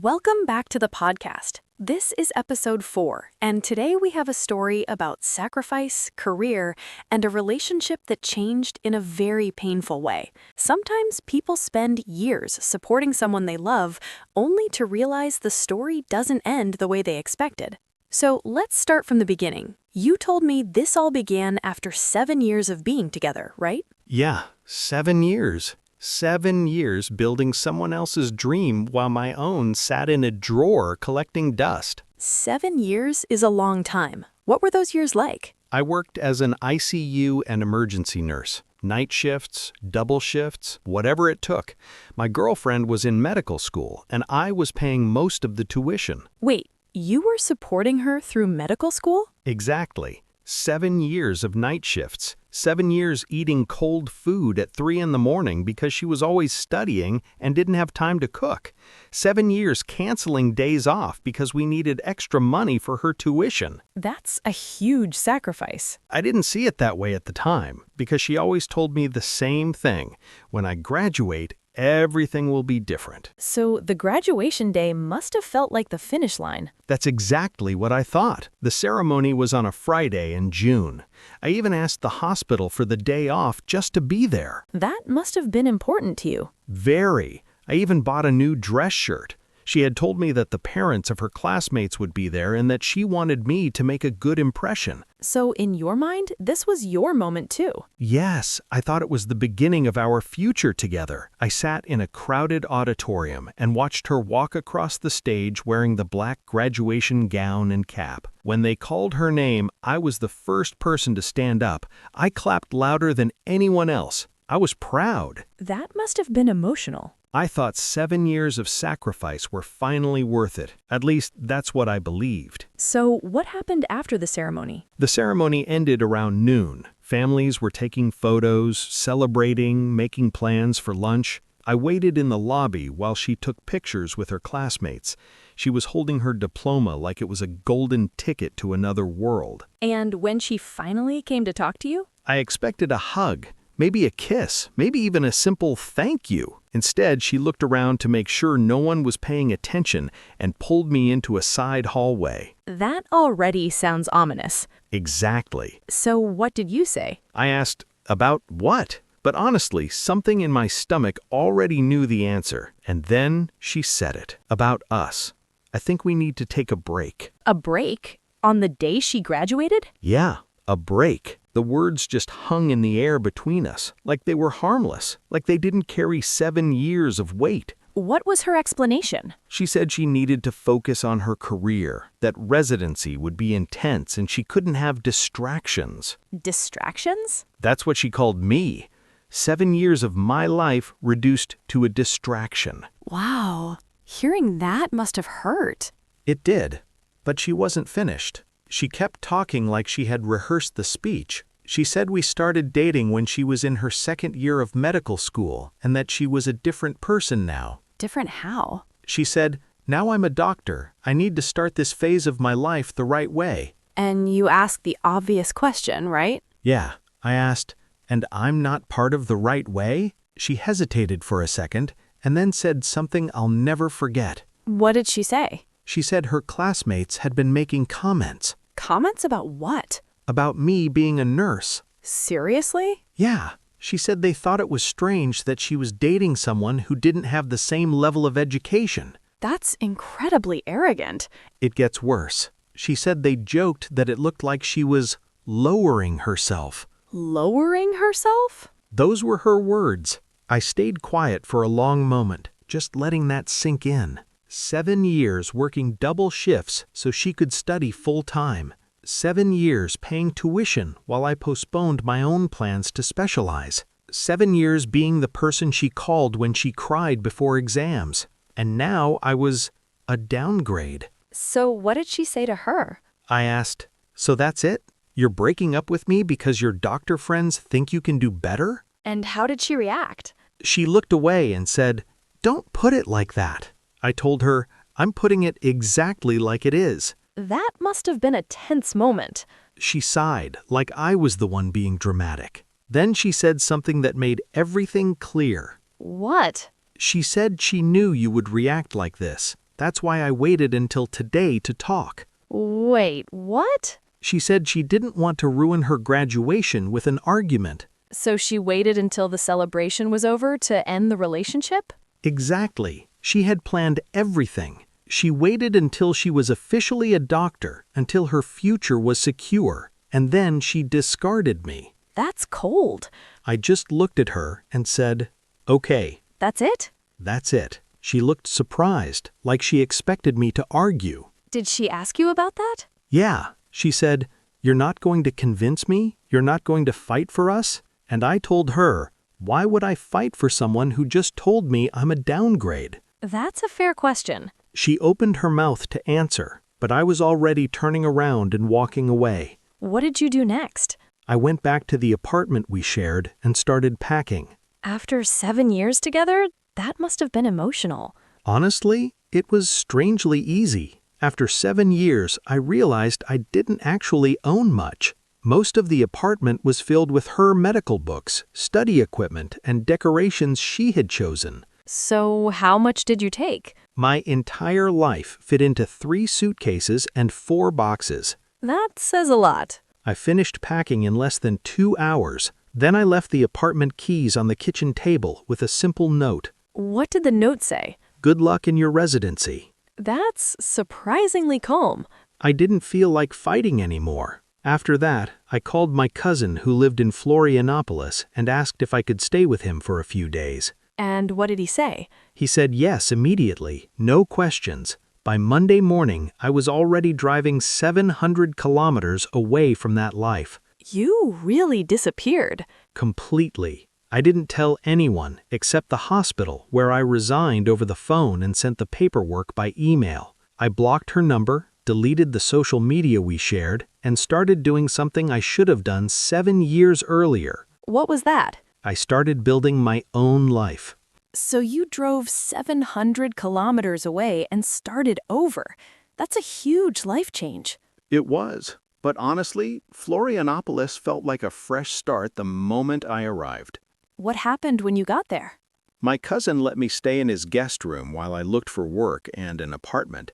Welcome back to the podcast. This is episode 4, and today we have a story about sacrifice, career, and a relationship that changed in a very painful way. Sometimes people spend years supporting someone they love, only to realize the story doesn't end the way they expected. So let's start from the beginning. You told me this all began after 7 years of being together, right? Yeah, 7 years. 7 years building someone else's dream while my own sat in a drawer collecting dust. 7 years is a long time. What were those years like? I worked as an ICU and emergency nurse. Night shifts, double shifts, whatever it took. My girlfriend was in medical school, and I was paying most of the tuition. Wait, you were supporting her through medical school? Exactly. 7 years of night shifts. 7 years eating cold food at 3 in the morning because she was always studying and didn't have time to cook. 7 years canceling days off because we needed extra money for her tuition. That's a huge sacrifice. I didn't see it that way at the time because she always told me the same thing. When I graduate, everything will be different. So the graduation day must have felt like the finish line. That's exactly what I thought. The ceremony was on a Friday in June. I even asked the hospital for the day off just to be there. That must have been important to you. Very. I even bought a new dress shirt. She had told me that the parents of her classmates would be there and that she wanted me to make a good impression. So in your mind, this was your moment too. Yes, I thought it was the beginning of our future together. I sat in a crowded auditorium and watched her walk across the stage wearing the black graduation gown and cap. When they called her name, I was the first person to stand up. I clapped louder than anyone else. I was proud. That must have been emotional. I thought 7 years of sacrifice were finally worth it. At least, that's what I believed. So what happened after the ceremony? The ceremony ended around noon. Families were taking photos, celebrating, making plans for lunch. I waited in the lobby while she took pictures with her classmates. She was holding her diploma like it was a golden ticket to another world. And when she finally came to talk to you? I expected a hug. Maybe a kiss, maybe even a simple thank you. Instead, she looked around to make sure no one was paying attention and pulled me into a side hallway. That already sounds ominous. Exactly. So what did you say? I asked, about what? But honestly, something in my stomach already knew the answer. And then she said it. About us. I think we need to take a break. A break? On the day she graduated? Yeah, a break. The words just hung in the air between us, like they were harmless, like they didn't carry 7 years of weight. What was her explanation? She said she needed to focus on her career, that residency would be intense and she couldn't have distractions. Distractions? That's what she called me. 7 years of my life reduced to a distraction. Wow. Hearing that must have hurt. It did, but she wasn't finished. She kept talking like she had rehearsed the speech. She said we started dating when she was in her 2nd year of medical school and that she was a different person now. Different how? She said, now I'm a doctor. I need to start this phase of my life the right way. And you asked the obvious question, right? Yeah, I asked, and I'm not part of the right way? She hesitated for a second and then said something I'll never forget. What did she say? She said her classmates had been making comments. Comments about what? About me being a nurse. Seriously? Yeah. She said they thought it was strange that she was dating someone who didn't have the same level of education. That's incredibly arrogant. It gets worse. She said they joked that it looked like she was lowering herself. Lowering herself? Those were her words. I stayed quiet for a long moment, just letting that sink in. 7 years working double shifts so she could study full-time. 7 years paying tuition while I postponed my own plans to specialize. 7 years being the person she called when she cried before exams. And now I was a downgrade. So what did she say to her? I asked, so that's it? You're breaking up with me because your doctor friends think you can do better? And how did she react? She looked away and said, don't put it like that. I told her, I'm putting it exactly like it is. That must have been a tense moment. She sighed, like I was the one being dramatic. Then she said something that made everything clear. What? She said she knew you would react like this. That's why I waited until today to talk. Wait, what? She said she didn't want to ruin her graduation with an argument. So she waited until the celebration was over to end the relationship? Exactly. She had planned everything. She waited until she was officially a doctor, until her future was secure, and then she discarded me. That's cold. I just looked at her and said, "Okay." That's it? That's it. She looked surprised, like she expected me to argue. Did she ask you about that? Yeah, she said, "You're not going to convince me? You're not going to fight for us?" And I told her, why would I fight for someone who just told me I'm a downgrade? That's a fair question. She opened her mouth to answer, but I was already turning around and walking away. What did you do next? I went back to the apartment we shared and started packing. After 7 years together, that must have been emotional. Honestly, it was strangely easy. After 7 years, I realized I didn't actually own much. Most of the apartment was filled with her medical books, study equipment, and decorations she had chosen. So how much did you take? My entire life fit into 3 suitcases and 4 boxes. That says a lot. I finished packing in less than 2 hours. Then I left the apartment keys on the kitchen table with a simple note. What did the note say? Good luck in your residency. That's surprisingly calm. I didn't feel like fighting anymore. After that, I called my cousin who lived in Florianopolis and asked if I could stay with him for a few days. And what did he say? He said yes immediately, no questions. By Monday morning, I was already driving 700 kilometers away from that life. You really disappeared. Completely. I didn't tell anyone except the hospital, where I resigned over the phone and sent the paperwork by email. I blocked her number, deleted the social media we shared, and started doing something I should have done 7 years earlier. What was that? I started building my own life. So you drove 700 kilometers away and started over. That's a huge life change. It was. But honestly, Florianopolis felt like a fresh start the moment I arrived. What happened when you got there? My cousin let me stay in his guest room while I looked for work and an apartment.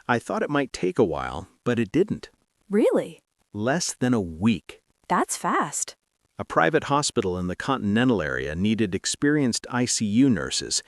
I thought it might take a while, but it didn't. Really? Less than a week. That's fast. A private hospital in the Continental area needed experienced ICU nurses.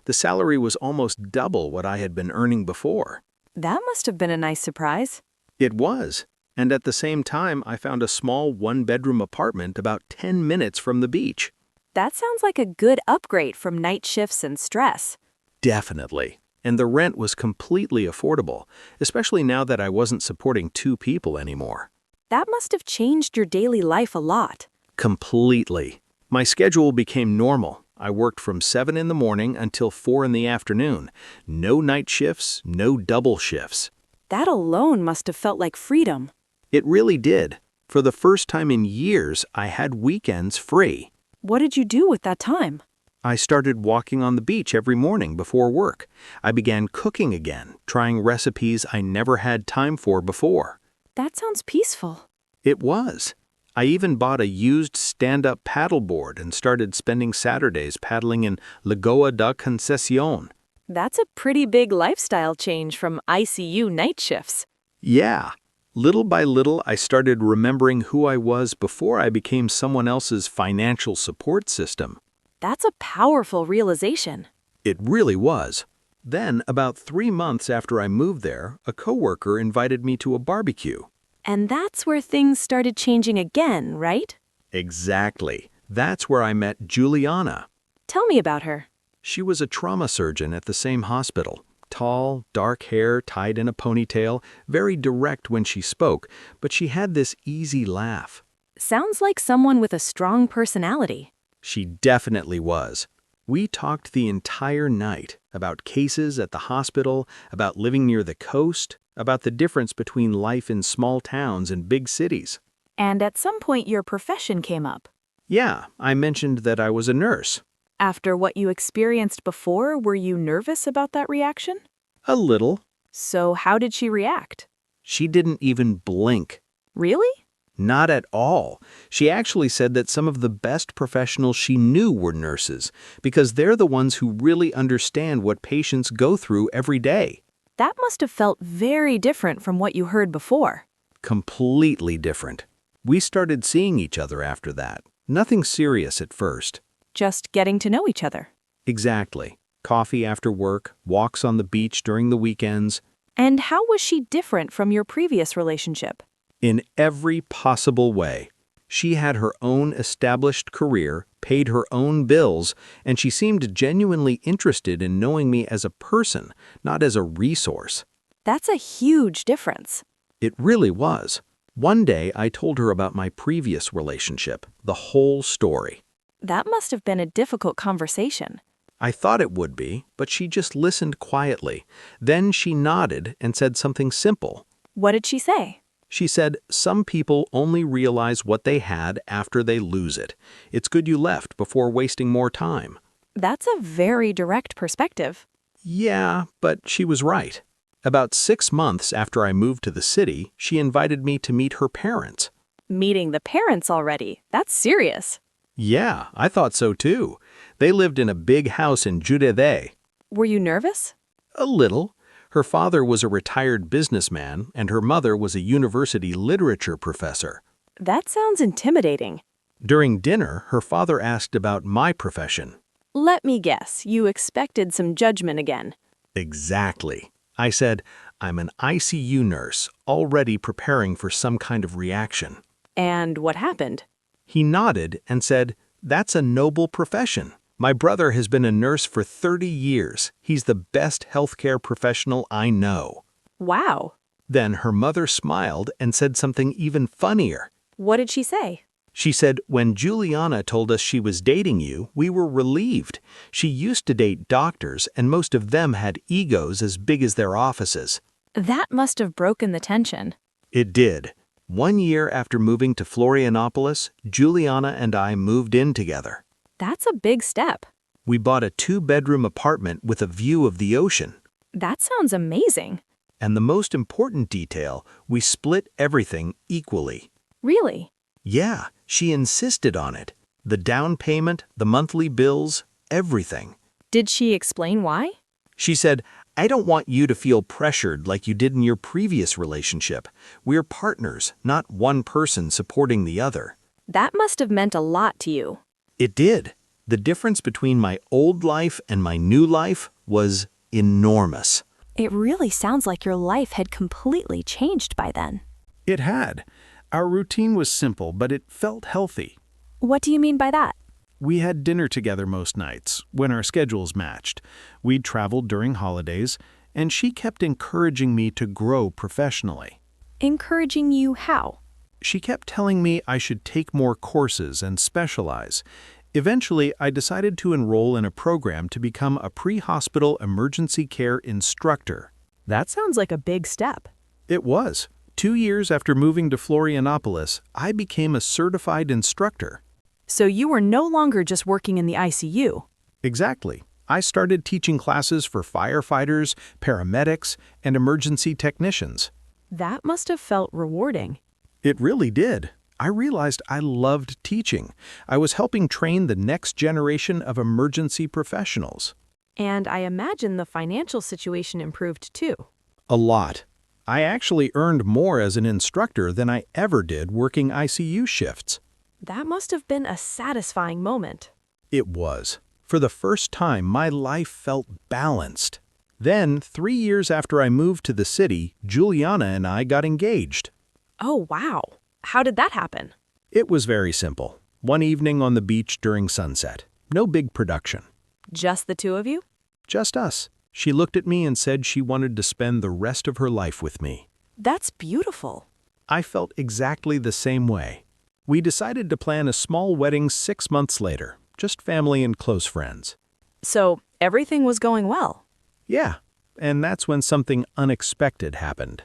The salary was almost double what I had been earning before. That must have been a nice surprise. It was. And at the same time, I found a small one-bedroom apartment about 10 minutes from the beach. That sounds like a good upgrade from night shifts and stress. Definitely. And the rent was completely affordable, especially now that I wasn't supporting 2 people anymore. That must have changed your daily life a lot. Completely. My schedule became normal. I worked from 7 in the morning until 4 in the afternoon. No night shifts, no double shifts. That alone must have felt like freedom. It really did. For the first time in years, I had weekends free. What did you do with that time? I started walking on the beach every morning before work. I began cooking again, trying recipes I never had time for before. That sounds peaceful. It was. I even bought a used stand-up paddleboard and started spending Saturdays paddling in Lagoa da Conceição. That's a pretty big lifestyle change from ICU night shifts. Yeah. Little by little, I started remembering who I was before I became someone else's financial support system. That's a powerful realization. It really was. Then, about 3 months after I moved there, a coworker invited me to a barbecue. And that's where things started changing again, right? Exactly. That's where I met Juliana. Tell me about her. She was a trauma surgeon at the same hospital. Tall, dark hair tied in a ponytail, very direct when she spoke, but she had this easy laugh. Sounds like someone with a strong personality. She definitely was. We talked the entire night about cases at the hospital, about living near the coast, about the difference between life in small towns and big cities. And at some point your profession came up. Yeah, I mentioned that I was a nurse. After what you experienced before, were you nervous about that reaction? A little. So how did she react? She didn't even blink. Really? Not at all. She actually said that some of the best professionals she knew were nurses, because they're the ones who really understand what patients go through every day. That must have felt very different from what you heard before. Completely different. We started seeing each other after that. Nothing serious at first. Just getting to know each other. Exactly. Coffee after work, walks on the beach during the weekends. And how was she different from your previous relationship? In every possible way. She had her own established career, paid her own bills, and she seemed genuinely interested in knowing me as a person, not as a resource. That's a huge difference. It really was. One day I told her about my previous relationship, the whole story. That must have been a difficult conversation. I thought it would be, but she just listened quietly. Then she nodded and said something simple. What did she say? She said, "Some people only realize what they had after they lose it. It's good you left before wasting more time." That's a very direct perspective. Yeah, but she was right. About 6 months after I moved to the city, she invited me to meet her parents. Meeting the parents already. That's serious. Yeah, I thought so too. They lived in a big house in Judede. Were you nervous? A little. Her father was a retired businessman, and her mother was a university literature professor. That sounds intimidating. During dinner, her father asked about my profession. Let me guess, you expected some judgment again. Exactly. I said, "I'm an ICU nurse, already preparing for some kind of reaction." And what happened? He nodded and said, "That's a noble profession. My brother has been a nurse for 30 years. He's the best healthcare professional I know." Wow. Then her mother smiled and said something even funnier. What did she say? She said, "When Juliana told us she was dating you, we were relieved. She used to date doctors, and most of them had egos as big as their offices." That must have broken the tension. It did. 1 year after moving to Florianopolis, Juliana and I moved in together. That's a big step. We bought a 2-bedroom apartment with a view of the ocean. That sounds amazing. And the most important detail, we split everything equally. Really? Yeah, she insisted on it. The down payment, the monthly bills, everything. Did she explain why? She said, "I don't want you to feel pressured like you did in your previous relationship. We're partners, not one person supporting the other." That must have meant a lot to you. It did. The difference between my old life and my new life was enormous. It really sounds like your life had completely changed by then. It had. Our routine was simple, but it felt healthy. What do you mean by that? We had dinner together most nights, when our schedules matched. We'd traveled during holidays, and she kept encouraging me to grow professionally. Encouraging you how? She kept telling me I should take more courses and specialize. Eventually, I decided to enroll in a program to become a pre-hospital emergency care instructor. That sounds like a big step. It was. 2 years after moving to Florianopolis, I became a certified instructor. So you were no longer just working in the ICU. Exactly. I started teaching classes for firefighters, paramedics, and emergency technicians. That must have felt rewarding. It really did. I realized I loved teaching. I was helping train the next generation of emergency professionals. And I imagine the financial situation improved too. A lot. I actually earned more as an instructor than I ever did working ICU shifts. That must have been a satisfying moment. It was. For the first time, my life felt balanced. Then, 3 years after I moved to the city, Juliana and I got engaged. Oh, wow. How did that happen? It was very simple. One evening on the beach during sunset. No big production. Just the two of you? Just us. She looked at me and said she wanted to spend the rest of her life with me. That's beautiful. I felt exactly the same way. We decided to plan a small wedding 6 months later, just family and close friends. So everything was going well? Yeah, and that's when something unexpected happened.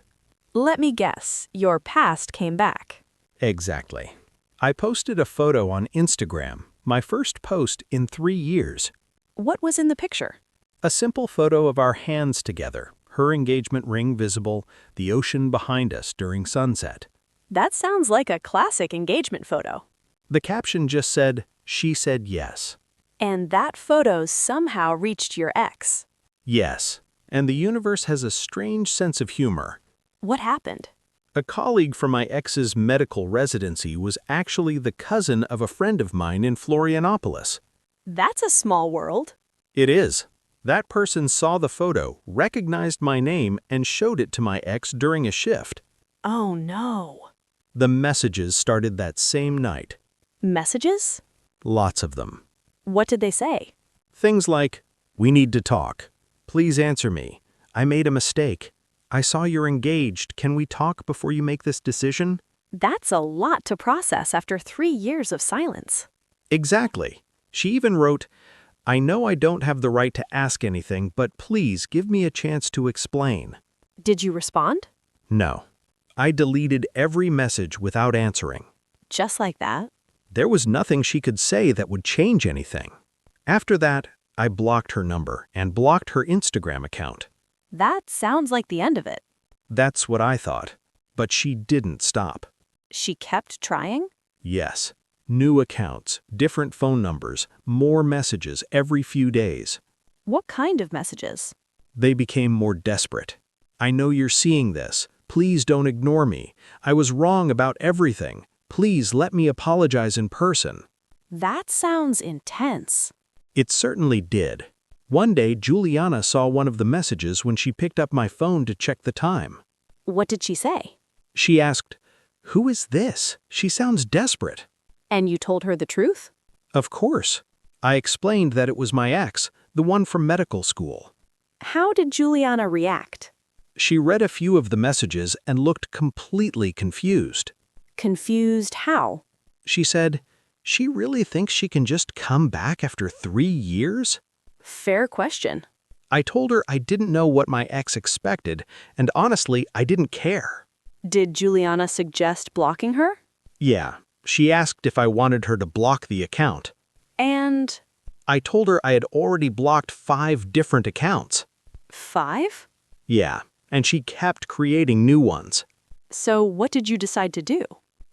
Let me guess, your past came back. Exactly. I posted a photo on Instagram, my first post in 3 years. What was in the picture? A simple photo of our hands together, her engagement ring visible, the ocean behind us during sunset. That sounds like a classic engagement photo. The caption just said, "She said yes." And that photo somehow reached your ex. Yes. And the universe has a strange sense of humor. What happened? A colleague from my ex's medical residency was actually the cousin of a friend of mine in Florianopolis. That's a small world. It is. That person saw the photo, recognized my name, and showed it to my ex during a shift. Oh no. The messages started that same night. Messages? Lots of them. What did they say? Things like, "We need to talk. Please answer me. I made a mistake. I saw you're engaged. Can we talk before you make this decision?" That's a lot to process after 3 years of silence. Exactly. She even wrote, "I know I don't have the right to ask anything, but please give me a chance to explain." Did you respond? No. I deleted every message without answering. Just like that? There was nothing she could say that would change anything. After that, I blocked her number and blocked her Instagram account. That sounds like the end of it. That's what I thought. But she didn't stop. She kept trying? Yes. New accounts, different phone numbers, more messages every few days. What kind of messages? They became more desperate. "I know you're seeing this. Please don't ignore me. I was wrong about everything. Please let me apologize in person." That sounds intense. It certainly did. One day, Juliana saw one of the messages when she picked up my phone to check the time. What did she say? She asked, "Who is this? She sounds desperate." And you told her the truth? Of course. I explained that it was my ex, the one from medical school. How did Juliana react? She read a few of the messages and looked completely confused. Confused how? She said, "She really thinks she can just come back after 3 years?" Fair question. I told her I didn't know what my ex expected, and honestly, I didn't care. Did Juliana suggest blocking her? Yeah, she asked if I wanted her to block the account. And I told her I had already blocked 5 different accounts. 5? Yeah, and she kept creating new ones. So what did you decide to do?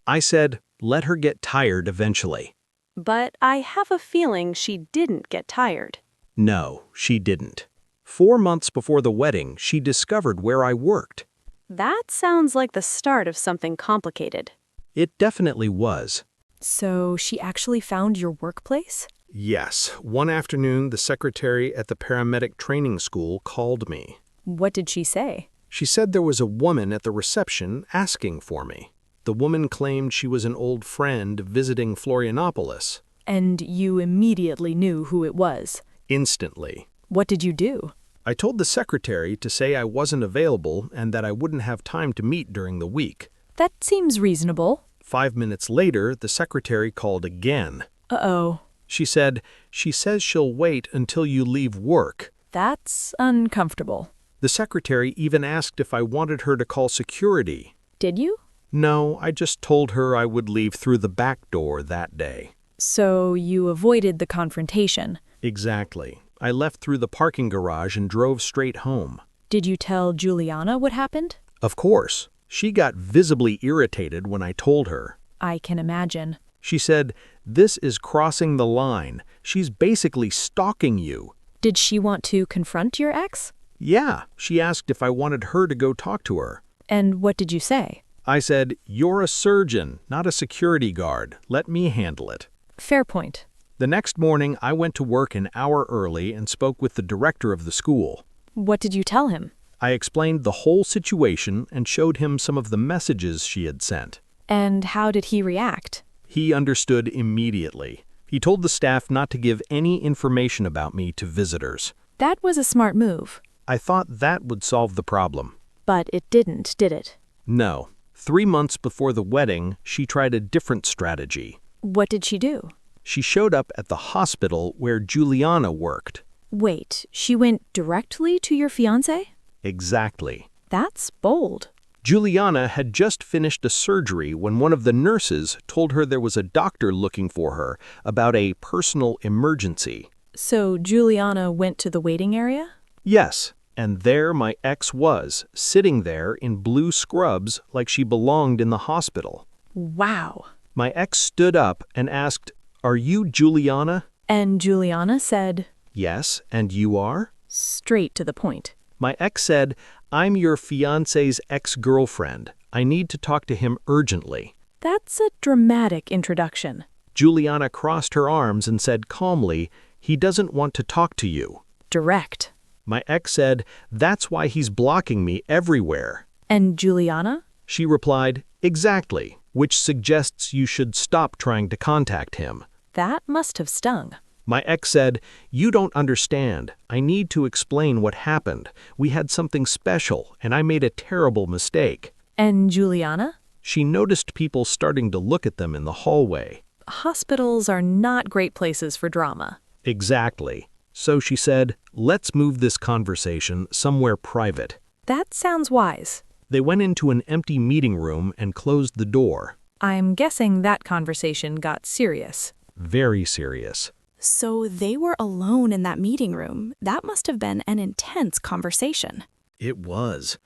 I said, let her get tired eventually. But I have a feeling she didn't get tired. No, she didn't. 4 months before the wedding, she discovered where I worked. That sounds like the start of something complicated. It definitely was. So she actually found your workplace? Yes. One afternoon, the secretary at the paramedic training school called me. What did she say? She said there was a woman at the reception asking for me. The woman claimed she was an old friend visiting Florianopolis. And you immediately knew who it was? Instantly. What did you do? I told the secretary to say I wasn't available and that I wouldn't have time to meet during the week. That seems reasonable. 5 minutes later, the secretary called again. Uh-oh. She said, "She says she'll wait until you leave work." That's uncomfortable. The secretary even asked if I wanted her to call security. Did you? No, I just told her I would leave through the back door that day. So you avoided the confrontation. Exactly. I left through the parking garage and drove straight home. Did you tell Juliana what happened? Of course. She got visibly irritated when I told her. I can imagine. She said, "This is crossing the line. She's basically stalking you." Did she want to confront your ex? Yeah, she asked if I wanted her to go talk to her. And what did you say? I said, "You're a surgeon, not a security guard. Let me handle it." Fair point. The next morning, I went to work an hour early and spoke with the director of the school. What did you tell him? I explained the whole situation and showed him some of the messages she had sent. And how did he react? He understood immediately. He told the staff not to give any information about me to visitors. That was a smart move. I thought that would solve the problem. But it didn't, did it? No. 3 months before the wedding, she tried a different strategy. What did she do? She showed up at the hospital where Juliana worked. Wait, she went directly to your fiancé? Exactly. That's bold. Juliana had just finished a surgery when one of the nurses told her there was a doctor looking for her about a personal emergency. So Juliana went to the waiting area? Yes, and there my ex was, sitting there in blue scrubs like she belonged in the hospital. Wow. My ex stood up and asked, "Are you Juliana?" And Juliana said, "Yes, and you are?" straight to the point. My ex said, "I'm your fiancé's ex-girlfriend. I need to talk to him urgently." That's a dramatic introduction. Juliana crossed her arms and said calmly, "He doesn't want to talk to you." Direct. My ex said, "That's why he's blocking me everywhere." And Juliana? She replied, "Exactly, which suggests you should stop trying to contact him." That must have stung. My ex said, "You don't understand. I need to explain what happened. We had something special, and I made a terrible mistake." And Juliana? She noticed people starting to look at them in the hallway. Hospitals are not great places for drama. Exactly. So she said, "Let's move this conversation somewhere private." That sounds wise. They went into an empty meeting room and closed the door. I'm guessing that conversation got serious. Very serious. So they were alone in that meeting room. That must have been an intense conversation. It was.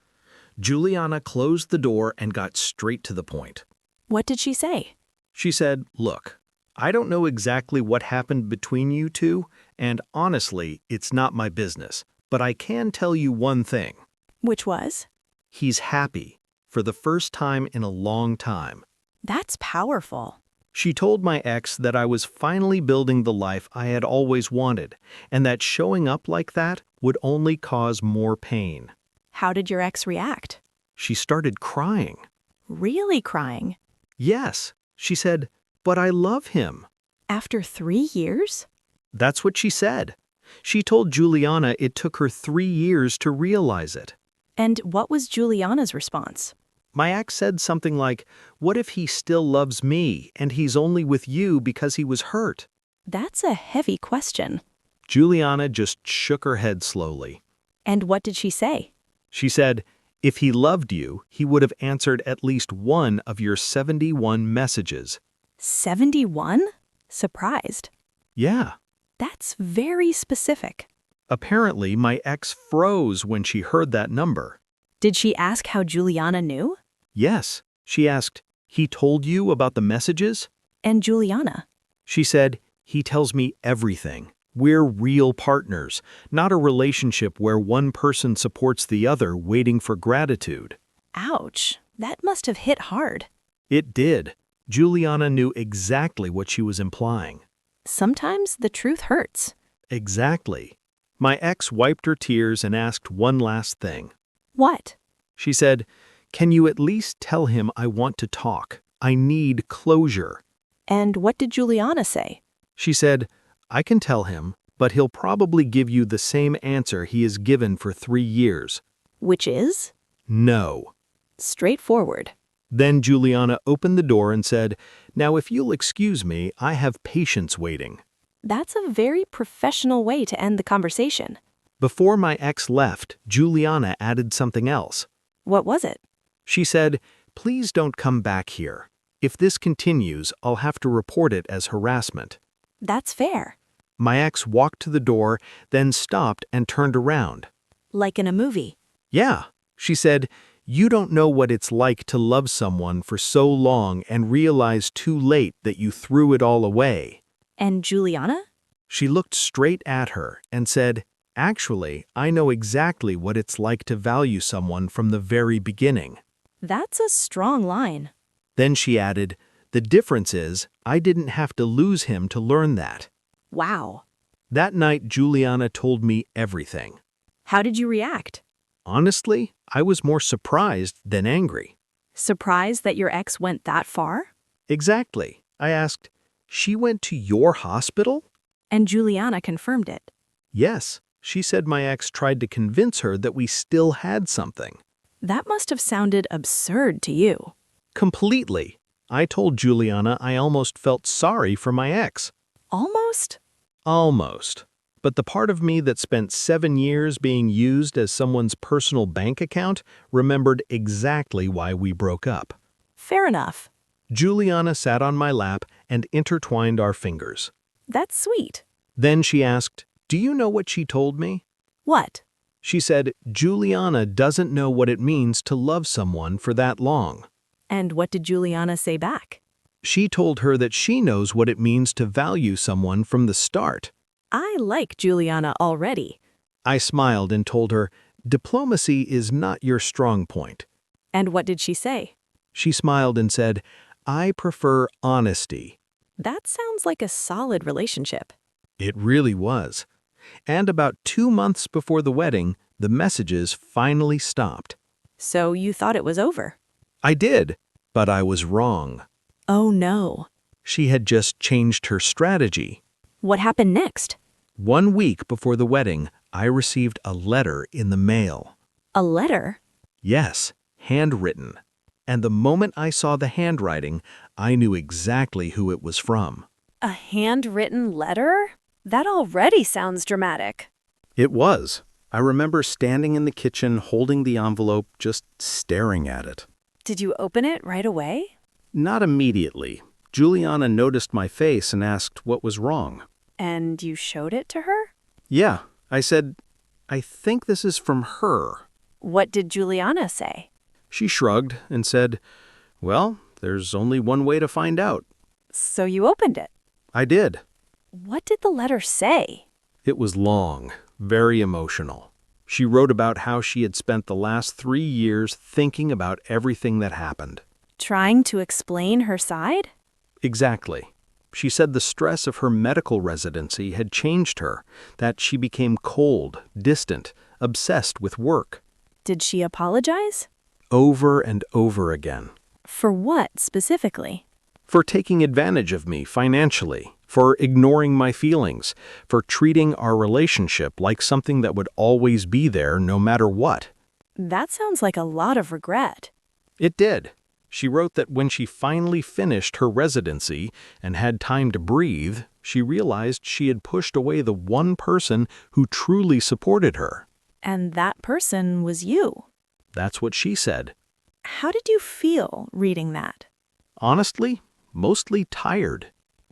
Juliana closed the door and got straight to the point. What did she say? She said, "Look, I don't know exactly what happened between you two, and honestly, it's not my business. But I can tell you one thing. Which was? He's happy, for the first time in a long time." That's powerful. She told my ex that I was finally building the life I had always wanted, and that showing up like that would only cause more pain. How did your ex react? She started crying. Really crying? Yes, she said, "But I love him." After 3 years? That's what she said. She told Juliana it took her 3 years to realize it. And what was Juliana's response? My ex said something like, "What if he still loves me and he's only with you because he was hurt?" That's a heavy question. Juliana just shook her head slowly. And what did she say? She said, "If he loved you, he would have answered at least one of your 71 messages." 71? Surprised. Yeah. That's very specific. Apparently, my ex froze when she heard that number. Did she ask how Juliana knew? Yes, she asked, "He told you about the messages?" And Juliana? She said, "He tells me everything. We're real partners, not a relationship where one person supports the other waiting for gratitude." Ouch. That must have hit hard. It did. Juliana knew exactly what she was implying. Sometimes the truth hurts. Exactly. My ex wiped her tears and asked one last thing. What? She said, "Can you at least tell him I want to talk? I need closure." And what did Juliana say? She said, "I can tell him, but he'll probably give you the same answer he has given for 3 years. Which is? No." Straightforward. Then Juliana opened the door and said, "Now if you'll excuse me, I have patients waiting." That's a very professional way to end the conversation. Before my ex left, Juliana added something else. What was it? She said, "Please don't come back here. If this continues, I'll have to report it as harassment." That's fair. My ex walked to the door, then stopped and turned around. Like in a movie. "Yeah," she said, "you don't know what it's like to love someone for so long and realize too late that you threw it all away." And Juliana? She looked straight at her and said, "Actually, I know exactly what it's like to value someone from the very beginning." That's a strong line. Then she added, "The difference is, I didn't have to lose him to learn that." Wow. That night, Juliana told me everything. How did you react? Honestly, I was more surprised than angry. Surprised that your ex went that far? Exactly. I asked, "She went to your hospital?" And Juliana confirmed it. Yes. She said my ex tried to convince her that we still had something. That must have sounded absurd to you. Completely. I told Juliana I almost felt sorry for my ex. Almost? Almost. But the part of me that spent 7 years being used as someone's personal bank account remembered exactly why we broke up. Fair enough. Juliana sat on my lap and intertwined our fingers. That's sweet. Then she asked, "Do you know what she told me?" What? She said, "Juliana doesn't know what it means to love someone for that long." And what did Juliana say back? She told her that she knows what it means to value someone from the start. I like Juliana already. I smiled and told her, Diplomacy is not your strong point. And what did she say? She smiled and said, I prefer honesty. That sounds like a solid relationship. It really was. And about 2 months before the wedding, the messages finally stopped. So you thought it was over? I did, but I was wrong. Oh no. She had just changed her strategy. What happened next? 1 week before the wedding, I received a letter in the mail. A letter? Yes, handwritten. And the moment I saw the handwriting, I knew exactly who it was from. A handwritten letter? That already sounds dramatic. It was. I remember standing in the kitchen holding the envelope, just staring at it. Did you open it right away? Not immediately. Juliana noticed my face and asked what was wrong. And you showed it to her? Yeah, I said, I think this is from her. What did Juliana say? She shrugged and said, well, there's only one way to find out. So you opened it. I did. What did the letter say? It was long, very emotional. She wrote about how she had spent the last 3 years thinking about everything that happened. Trying to explain her side? Exactly. She said the stress of her medical residency had changed her, that she became cold, distant, obsessed with work. Did she apologize? Over and over again. For what specifically? For taking advantage of me financially, for ignoring my feelings, for treating our relationship like something that would always be there no matter what. That sounds like a lot of regret. It did. She wrote that when she finally finished her residency and had time to breathe, she realized she had pushed away the one person who truly supported her. And that person was you. That's what she said. How did you feel reading that? Honestly, mostly tired.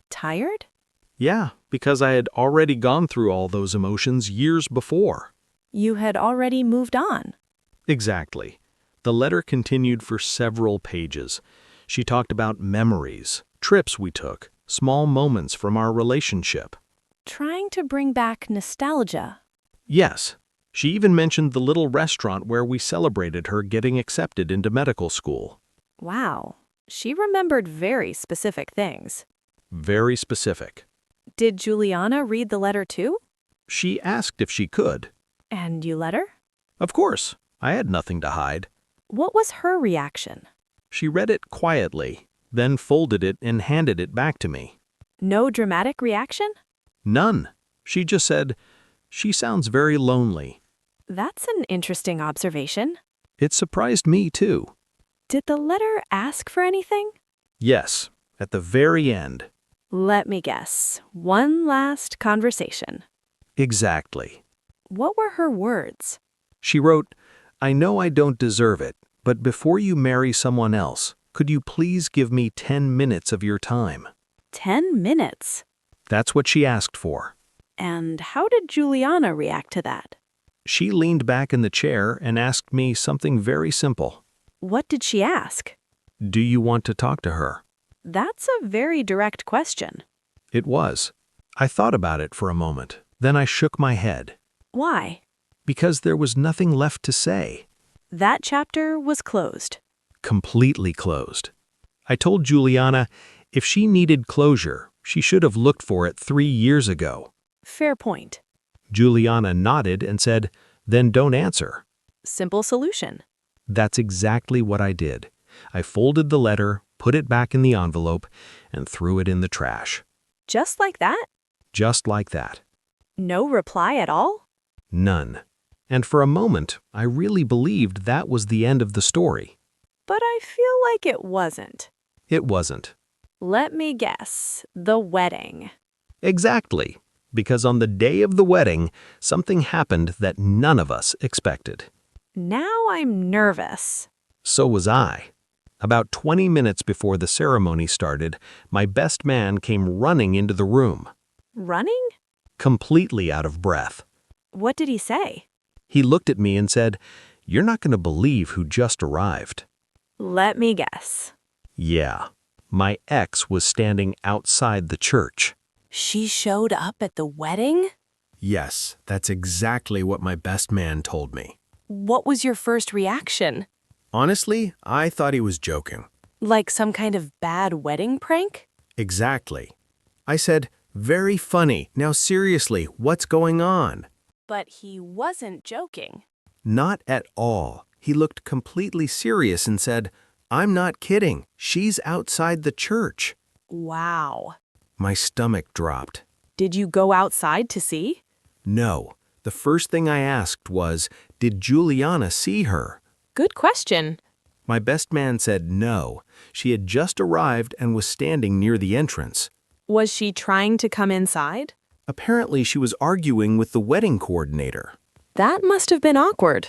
Tired? Yeah, because I had already gone through all those emotions years before. You had already moved on. Exactly. The letter continued for several pages. She talked about memories, trips we took, small moments from our relationship. Trying to bring back nostalgia. Yes. She even mentioned the little restaurant where we celebrated her getting accepted into medical school. Wow. She remembered very specific things. Very specific. Did Juliana read the letter too? She asked if she could. And you let her? Of course. I had nothing to hide. What was her reaction? She read it quietly, then folded it and handed it back to me. No dramatic reaction? None. She just said, "She sounds very lonely." That's an interesting observation. It surprised me, too. Did the letter ask for anything? Yes, at the very end. Let me guess. One last conversation. Exactly. What were her words? She wrote, "I know I don't deserve it, but before you marry someone else, could you please give me 10 minutes of your time?" 10 minutes. That's what she asked for. And how did Juliana react to that? She leaned back in the chair and asked me something very simple. What did she ask? Do you want to talk to her? That's a very direct question. It was. I thought about it for a moment. Then I shook my head. Why? Because there was nothing left to say. That chapter was closed. Completely closed. I told Juliana if she needed closure, she should have looked for it 3 years ago. Fair point. Juliana nodded and said, "Then don't answer." Simple solution. That's exactly what I did. I folded the letter, put it back in the envelope, and threw it in the trash. Just like that? Just like that. No reply at all? None. And for a moment, I really believed that was the end of the story. But I feel like it wasn't. It wasn't. Let me guess. The wedding. Exactly. Because on the day of the wedding, something happened that none of us expected. Now I'm nervous. So was I. About 20 minutes before the ceremony started, my best man came running into the room. Running? Completely out of breath. What did he say? He looked at me and said, "You're not going to believe who just arrived." Let me guess. Yeah. My ex was standing outside the church. She showed up at the wedding? Yes, that's exactly what my best man told me. What was your first reaction? Honestly, I thought he was joking. Like some kind of bad wedding prank? Exactly. I said, "Very funny. Now seriously, what's going on?" But he wasn't joking. Not at all. He looked completely serious and said, "I'm not kidding. She's outside the church." Wow. My stomach dropped. Did you go outside to see? No. The first thing I asked was, "Did Juliana see her?" Good question. My best man said no. She had just arrived and was standing near the entrance. Was she trying to come inside? Apparently, she was arguing with the wedding coordinator. That must have been awkward.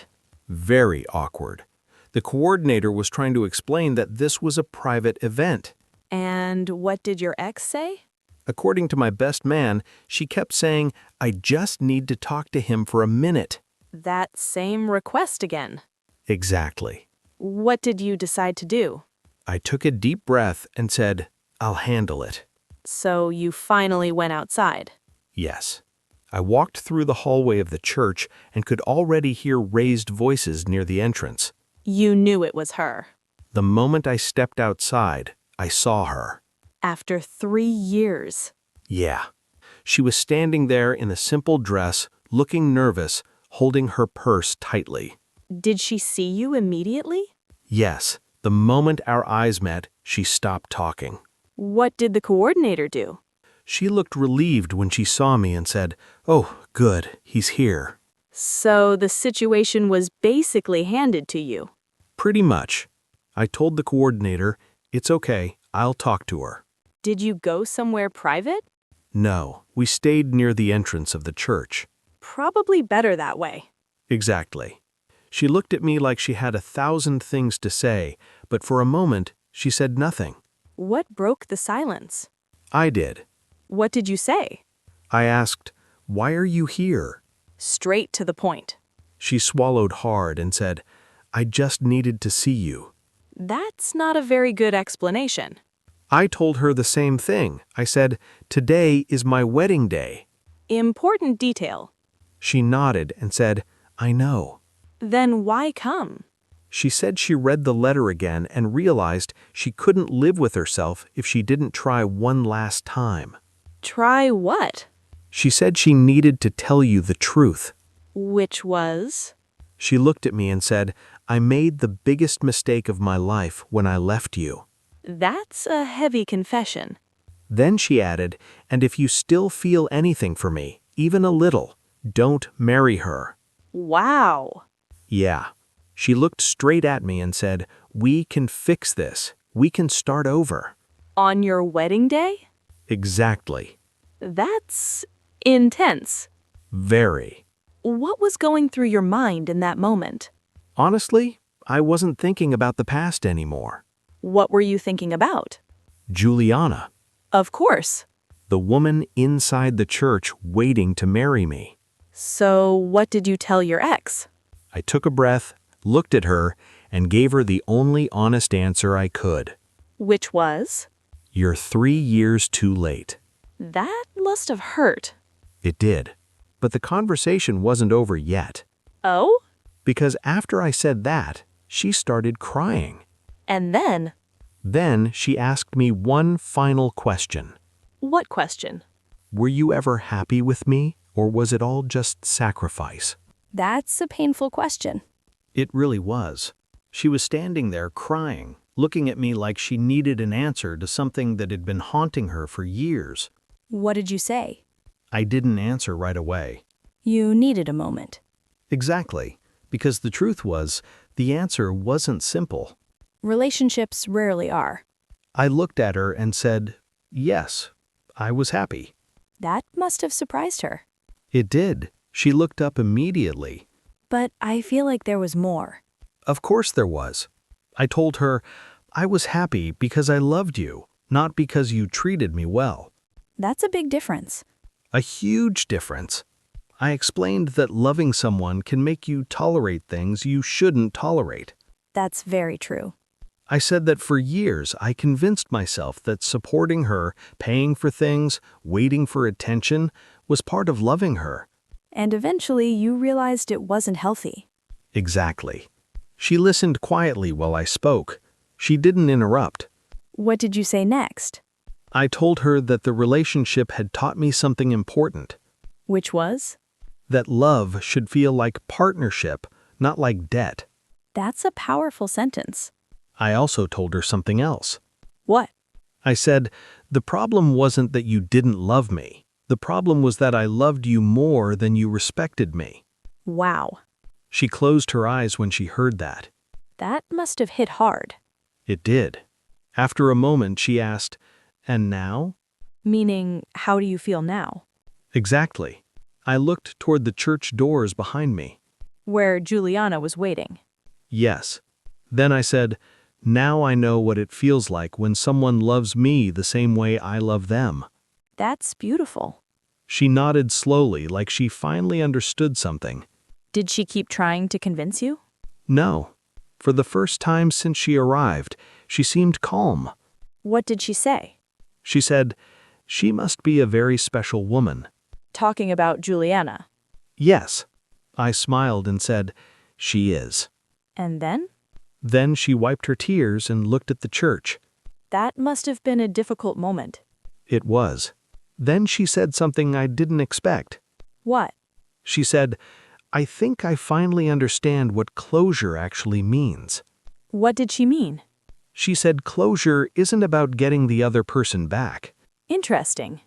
Very awkward. The coordinator was trying to explain that this was a private event. And what did your ex say? According to my best man, she kept saying, "I just need to talk to him for a minute." That same request again. Exactly. What did you decide to do? I took a deep breath and said, "I'll handle it." So you finally went outside. Yes. I walked through the hallway of the church and could already hear raised voices near the entrance. You knew it was her. The moment I stepped outside, I saw her. After 3 years. Yeah. She was standing there in a simple dress, looking nervous, holding her purse tightly. Did she see you immediately? Yes. The moment our eyes met, she stopped talking. What did the coordinator do? She looked relieved when she saw me and said, "Oh, good, he's here." So the situation was basically handed to you. Pretty much. I told the coordinator, "It's okay, I'll talk to her." Did you go somewhere private? No, we stayed near the entrance of the church. Probably better that way. Exactly. She looked at me like she had 1,000 things to say, but for a moment, she said nothing. What broke the silence? I did. What did you say? I asked, "Why are you here?" Straight to the point. She swallowed hard and said, "I just needed to see you." That's not a very good explanation. I told her the same thing. I said, "Today is my wedding day." Important detail. She nodded and said, "I know." Then why come? She said she read the letter again and realized she couldn't live with herself if she didn't try one last time. Try what? She said she needed to tell you the truth. Which was? She looked at me and said, "I made the biggest mistake of my life when I left you." That's a heavy confession. Then she added, "And if you still feel anything for me, even a little, don't marry her." Wow. Yeah. She looked straight at me and said, "We can fix this. We can start over." On your wedding day? Exactly. That's intense. Very. What was going through your mind in that moment? Honestly, I wasn't thinking about the past anymore. What were you thinking about? Juliana, Of course. the woman inside the church waiting to marry me. So what did you tell your ex? I took a breath, looked at her, and gave her the only honest answer I could. Which was? "You're 3 years too late." That must have hurt. It did. But the conversation wasn't over yet. Oh? Because after I said that, she started crying. And then? Then she asked me one final question. What question? "Were you ever happy with me, or was it all just sacrifice?" That's a painful question. It really was. She was standing there crying, looking at me like she needed an answer to something that had been haunting her for years. What did you say? I didn't answer right away. You needed a moment. Exactly, because the truth was, the answer wasn't simple. Relationships rarely are. I looked at her and said, "Yes, I was happy." That must have surprised her. It did. She looked up immediately. But I feel like there was more. Of course there was. I told her, "I was happy because I loved you, not because you treated me well." That's a big difference. A huge difference. I explained that loving someone can make you tolerate things you shouldn't tolerate. That's very true. I said that for years I convinced myself that supporting her, paying for things, waiting for attention, was part of loving her. And eventually you realized it wasn't healthy. Exactly. She listened quietly while I spoke. She didn't interrupt. What did you say next? I told her that the relationship had taught me something important. Which was? That love should feel like partnership, not like debt. That's a powerful sentence. I also told her something else. What? I said, the problem wasn't that you didn't love me. The problem was that I loved you more than you respected me. Wow. She closed her eyes when she heard that. That must have hit hard. It did. After a moment, she asked, "And now?" Meaning, how do you feel now? Exactly. I looked toward the church doors behind me. Where Juliana was waiting. Yes. Then I said, now I know what it feels like when someone loves me the same way I love them. That's beautiful. She nodded slowly, like she finally understood something. Did she keep trying to convince you? No. For the first time since she arrived, she seemed calm. What did she say? She said, she must be a very special woman. Talking about Juliana. Yes. I smiled and said, she is. And then? Then she wiped her tears and looked at the church. That must have been a difficult moment. It was. Then she said something I didn't expect. What? She said, I think I finally understand what closure actually means. What did she mean? She said closure isn't about getting the other person back. Interesting.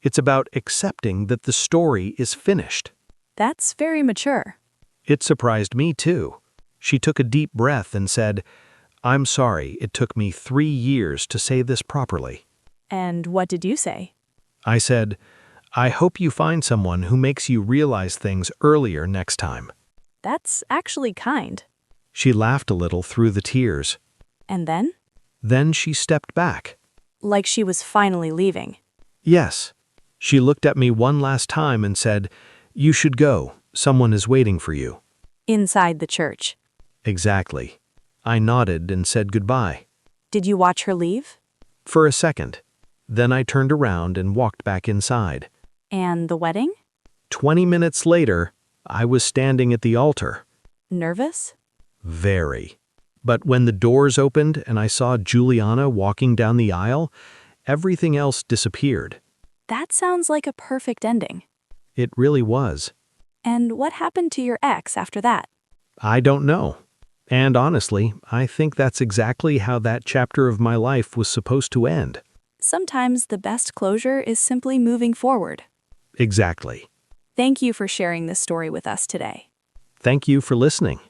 It's about accepting that the story is finished. That's very mature. It surprised me too. She took a deep breath and said, I'm sorry it took me 3 years to say this properly. And what did you say? I said, I hope you find someone who makes you realize things earlier next time. That's actually kind. She laughed a little through the tears. And then? Then she stepped back. Like she was finally leaving. Yes. She looked at me one last time and said, you should go. Someone is waiting for you. Inside the church. Exactly. I nodded and said goodbye. Did you watch her leave? For a second. Then I turned around and walked back inside. And the wedding? 20 minutes later, I was standing at the altar. Nervous? Very. But when the doors opened and I saw Juliana walking down the aisle, everything else disappeared. That sounds like a perfect ending. It really was. And what happened to your ex after that? I don't know. And honestly, I think that's exactly how that chapter of my life was supposed to end. Sometimes the best closure is simply moving forward. Exactly. Thank you for sharing this story with us today. Thank you for listening.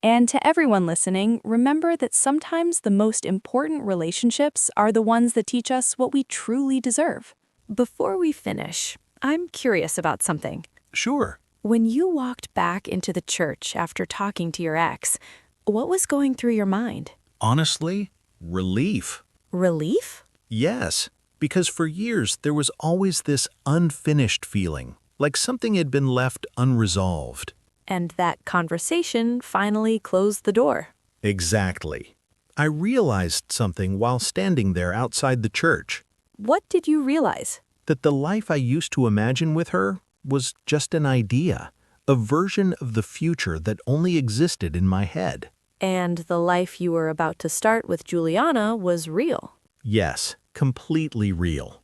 And to everyone listening, remember that sometimes the most important relationships are the ones that teach us what we truly deserve. Before we finish, I'm curious about something. Sure. When you walked back into the church after talking to your ex, what was going through your mind? Honestly, relief. Relief? Yes, because for years there was always this unfinished feeling, like something had been left unresolved. And that conversation finally closed the door. Exactly. I realized something while standing there outside the church. What did you realize? That the life I used to imagine with her was just an idea, a version of the future that only existed in my head. And the life you were about to start with Juliana was real. Yes, completely real.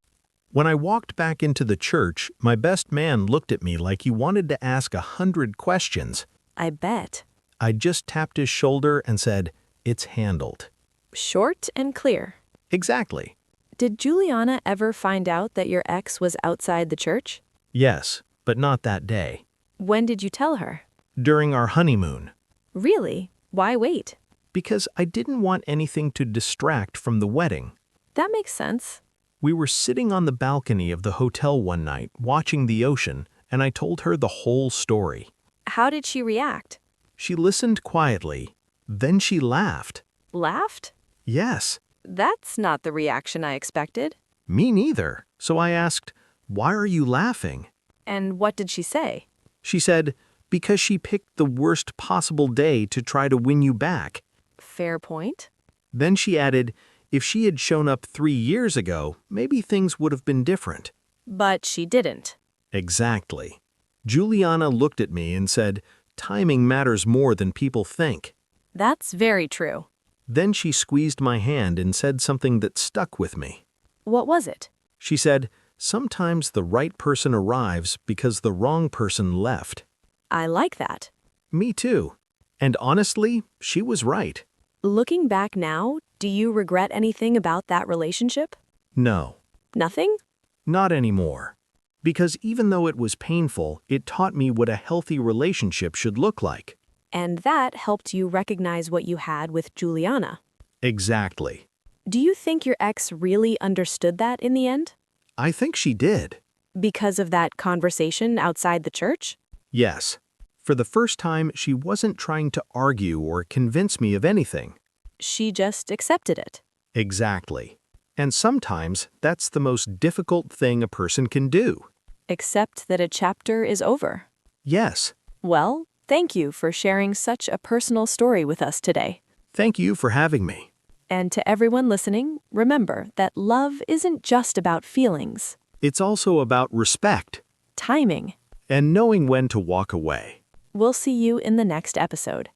When I walked back into the church, my best man looked at me like he wanted to ask 100 questions. I bet. I just tapped his shoulder and said, it's handled. Short and clear. Exactly. Did Juliana ever find out that your ex was outside the church? Yes, but not that day. When did you tell her? During our honeymoon. Really? Why wait? Because I didn't want anything to distract from the wedding. That makes sense. We were sitting on the balcony of the hotel one night, watching the ocean, and I told her the whole story. How did she react? She listened quietly. Then she laughed. Laughed? Yes. That's not the reaction I expected. Me neither. So I asked, why are you laughing? And what did she say? She said, because she picked the worst possible day to try to win you back. Fair point. Then she added, if she had shown up 3 years ago, maybe things would have been different. But she didn't. Exactly. Juliana looked at me and said, Timing matters more than people think. That's very true. Then she squeezed my hand and said something that stuck with me. What was it? She said, "Sometimes the right person arrives because the wrong person left." I like that. Me too. And honestly, she was right. Looking back now, do you regret anything about that relationship? No, Nothing? not anymore. Because even though it was painful, it taught me what a healthy relationship should look like. And that helped you recognize what you had with Juliana. Exactly. Do you think your ex really understood that in the end? I think she did. Because of that conversation outside the church? Yes. For the first time, she wasn't trying to argue or convince me of anything. She just accepted it. Exactly. And sometimes that's the most difficult thing a person can do. Accept that a chapter is over. Yes. Well, thank you for sharing such a personal story with us today. Thank you for having me. And to everyone listening, remember that love isn't just about feelings, It's also about respect timing. and knowing when to walk away. We'll see you in the next episode.